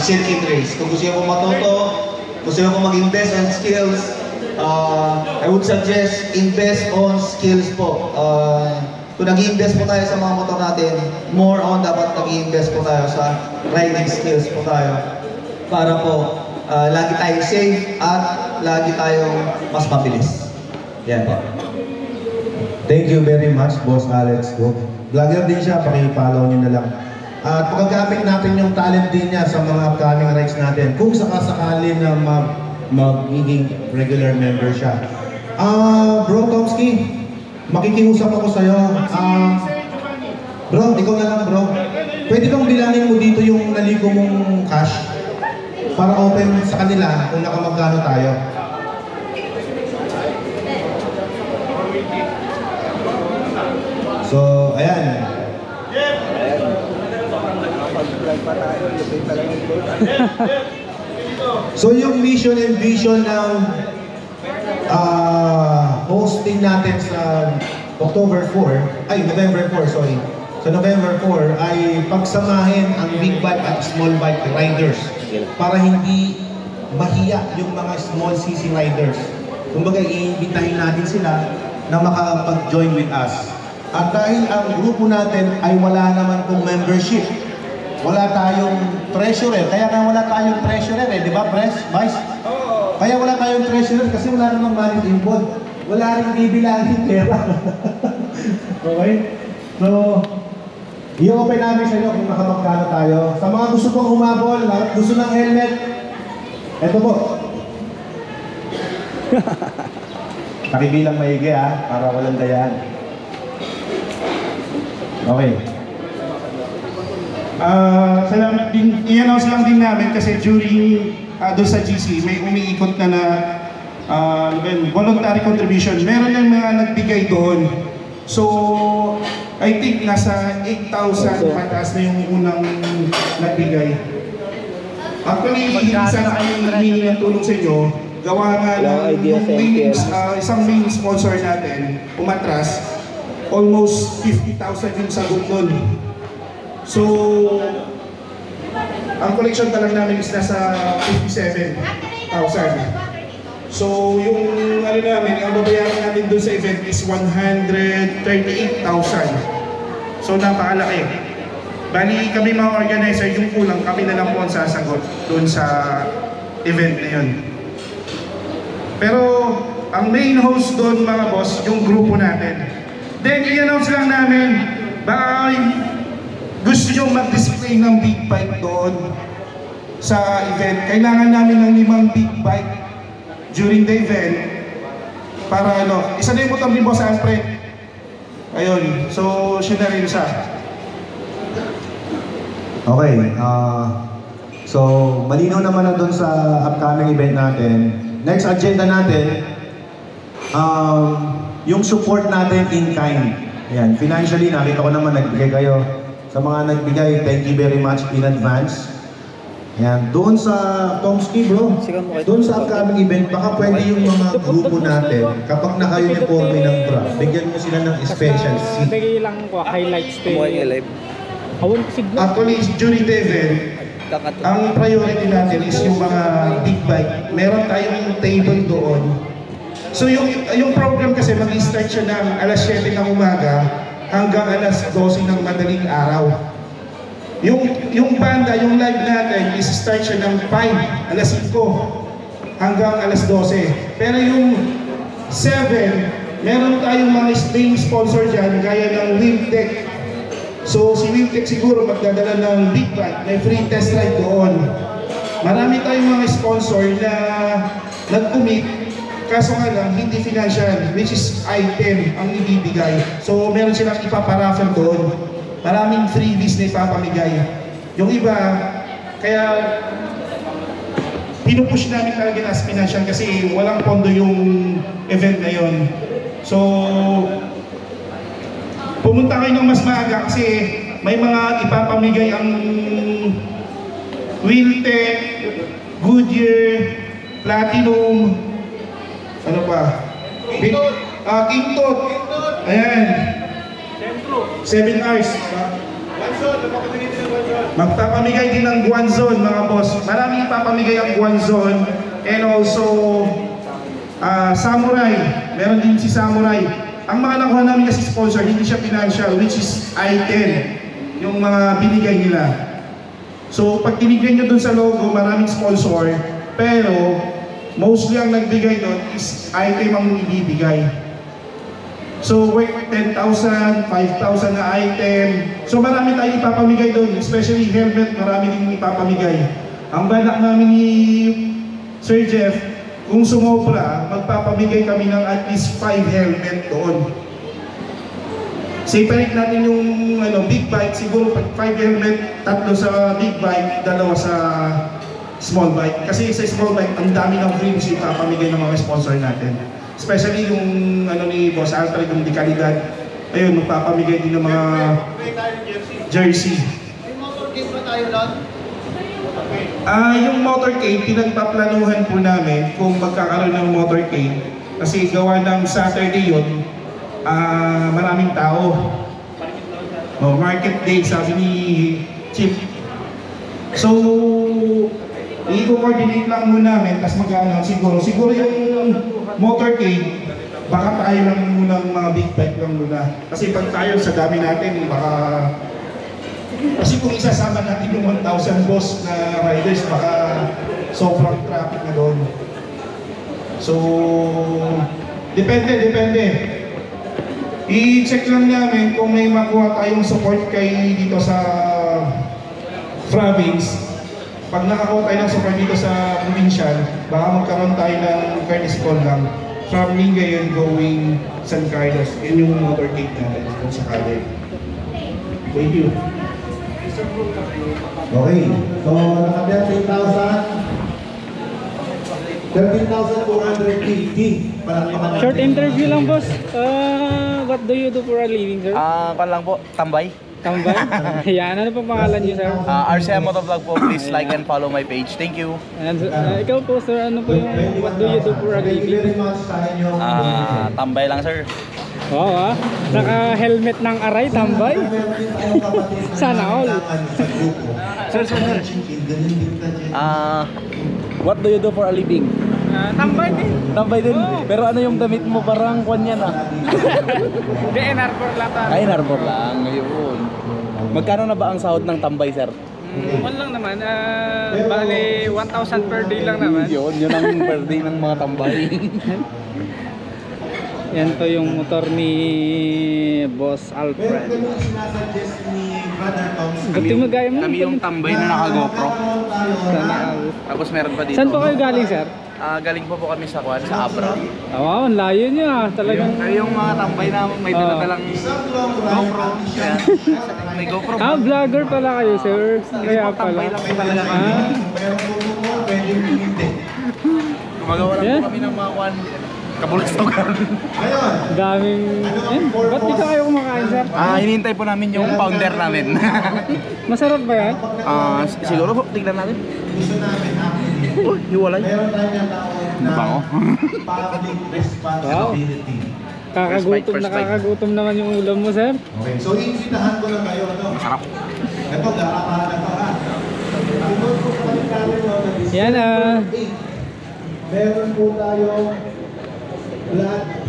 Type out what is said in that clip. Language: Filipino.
circuit race. Kung gusto nyo po matuto, gusto nyo po mag-invest on skills, I would suggest invest on skills po. Kung nag-invest po tayo sa mga motor natin, more on dapat nag-invest po tayo sa riding skills po tayo. Para po, lagi tayong safe at lagi tayong mas mabilis. Yan po. Thank you very much, Boss Alex. Vlogger din siya, pakipollow nyo na lang. At pagkagamit natin yung talent din niya sa mga upcoming rides natin. Kung sakasakali na magiging regular member siya. Bro Tomsky, makikiusap ako sa'yo. Bro, ikaw na lang bro. Pwede bang bilangin mo dito yung naligo mong cash? Para open sa kanila kung nakamagkano tayo. So, ayan. So, yung mission and vision ng hosting natin sa November 4, sorry. Sa November 4 ay pagsamahin ang big bike at small bike riders para hindi mahiya yung mga small CC riders. Kumbaga, iimbitahin natin sila na makapag-join with us. At dahil ang grupo natin ay wala naman pong membership, wala tayong treasurer. Kaya nga wala tayong treasurer di ba, Vice? Kaya wala tayong treasurer kasi wala namang money involved. Wala rin bibilangin pera. Okay? So, i-open namin sa inyo kung nakamagkano tayo. Sa mga gusto pong humabol, gusto ng helmet, eto po. Nakibilang maigi para walang dayaan. Okay. Salamat din, i-announce lang din namin kasi during doon sa GC, may umiikot na voluntary contribution. Meron yung mga nagbigay doon. So, I think nasa 8,000 pataas na yung unang nagbigay. Actually, sana kami hihingi ng tulong sa inyo. Gawa nga ng isang main sponsor natin, umatras, almost 50,000 yung sagot nun. So, ang collection pa lang namin is nasa 57,000. So, yung namin, ang babayaran natin dun sa event is 138,000. So, napakalaki. Bali, kami mga organizer, yung kulang, kami na lang po ang sasagot dun sa event na yun. Pero, ang main host dun, mga boss, yung grupo natin. Then, i-announce lang namin, baka gusto nyo mag-display ng big bike doon sa event. Kailangan namin ng 5 big bike during the event para isa na yung motor ni Boss Alfred. Ayun, so siya na rin siya. Okay, so malinaw naman na doon sa upcoming event natin. Next agenda natin, yung support natin in kind. Ayan, financially, nakita ko naman nagbigay kayo. Sa mga nagbigay, thank you very much in advance. Ayan, doon sa Tomsky bro, doon sa upcoming event, baka pwede yung mga grupo natin, kapag naka-uniforme ng bra, bigyan mo sila ng special seat. Bigay lang ko, highlights to yung... Actually, during the event, ang priority natin is yung mga big bike. Meron tayong table doon. So yung program kasi mag-start siya ng alas 7 ng umaga hanggang alas 12 ng madaling araw. Yung banda, yung live natin is start siya ng 5, alas 5 hanggang alas 12. Pero yung 7, meron tayong mga main sponsor dyan gaya ng Wimtech. So si Wimtech siguro magdadala ng big bike, may free test ride doon. Marami tayong mga sponsor na nag-commit. Kaso nga lang, hindi financial, which is item ang ibibigay. So, meron silang ipaparaffle doon. Maraming freebies na ipapamigay. Yung iba, kaya pinupush namin talaga as financial kasi walang pondo yung event na yun. So, pumunta kayo ng mas maaga kasi may mga ipapamigay ang Wheeltech, Goodyear, Platinum, ano pa? Kingtot. Ayan. 7 hours. 1 shot. Napakatinitin ng 1 shot. Magpapamigay din ng Guanzon mga boss. Maraming ipapamigay ang Guanzon and also Samurai. Meron din si Samurai. Ang mga nakuha namin kasi sponsor, hindi siya financial, which is item yung mga binigay nila. So pag tinignan nyo dun sa logo, maraming sponsor, pero mostly ang nagbigay dun is item ang ibibigay. So worth 10,000, 5,000 na item. So marami tayong ipapamigay doon, especially helmet, marami din ipapamigay. Ang balak namin ni Sir Jeff, kung sumobra, magpapamigay kami ng at least 5 helmet doon. Separate natin yung big bike, siguro 5 helmet, 3 sa big bike, 2 sa small bike. Kasi sa small bike, ang dami ng frames ipapamigay ng mga sponsor natin. Especially yung ni Boss Alfred, yung dekalidad. Ayun, magpapamigay din ng mga jersey. May motorcade ba tayo doon? Yung motorcade, pinagpaplanuhan po namin kung magkakaroon ng motorcade. Kasi gawa ng Saturday yun, maraming tao. Market day, sabi ni Chief. So, i-coordinate lang muna namin, tapos mag-announce siguro yung motorcade, baka tayo lang muna mga big bike lang muna. Kasi pag tayo sa dami natin, baka... Kasi kung isasama natin yung 1,000 boss na riders, baka sobrang traffic na doon. So, depende. I-check lang namin kung may makuha tayong support kay dito sa province. Pag nakakuha tayo ng support dito sa provincial, baka magkaroon tayo ng courtesy call lang from Lingayen going San Carlos. Yun yung motorcade natin kung sakali. Thank you. Okay, so naka 13,250. Short interview lang, boss. What do you do for a living, sir? Kan lang po, tambay. Tambay? Ayan, ano pa pangalan niyo, sir? RCM Motovlog po, please like and follow my page. Thank you. And, ikaw po, sir, ano po yung what do you do for a Thank you very living? much sa inyong Tambay lang sir. Oo, naka-helmet ng aray, tambay. Sana all. Sir. What do you do for a living? Tambay din. Tambay din. Pero ano yung damit mo? Parang kwan yan Hindi, Enarbor lang tayo. Ay, Narbor lang. Ngayon. Magkano na ba ang sahod ng tambay, sir? One lang naman. Bali, 1,000 per day lang naman. Yun ang per day ng mga tambay. Yan to yung motor ni Boss Alfred. Buti mo gaya mo. Kami yung tambay na naka-GoPro. Sana all. Tapos meron pa dito. Saan po kayo galing, sir? Galing po kami sa kwan, sa Abra. Wow, ang layo niya. Talagang... Yung mga tambay namin may dala-dalang GoPro. Ayan. May GoPro. Vlogger pala kayo, sir. Kaya pala. Tambay lang po talaga kami. Gumagawa lang Yeah. po kami ng mga kwan. Kabulstogan. Daming... Ba't di ka kayo kumakain, sir? Hinihintay po namin yung founder namin. Masarap ba yan? Siguro po, tignan natin. Hiwalay. Meron tayong natawag na Bango. public responsibility. Kakagutom First na bite. kakagutom naman yung ulam mo, sir. Okay, so iimbitahan ko na kayo. Sarap. Ito, garapahan na ito ha. Ang note ko pa rin namin na Yan, December 8, meron po tayo lahat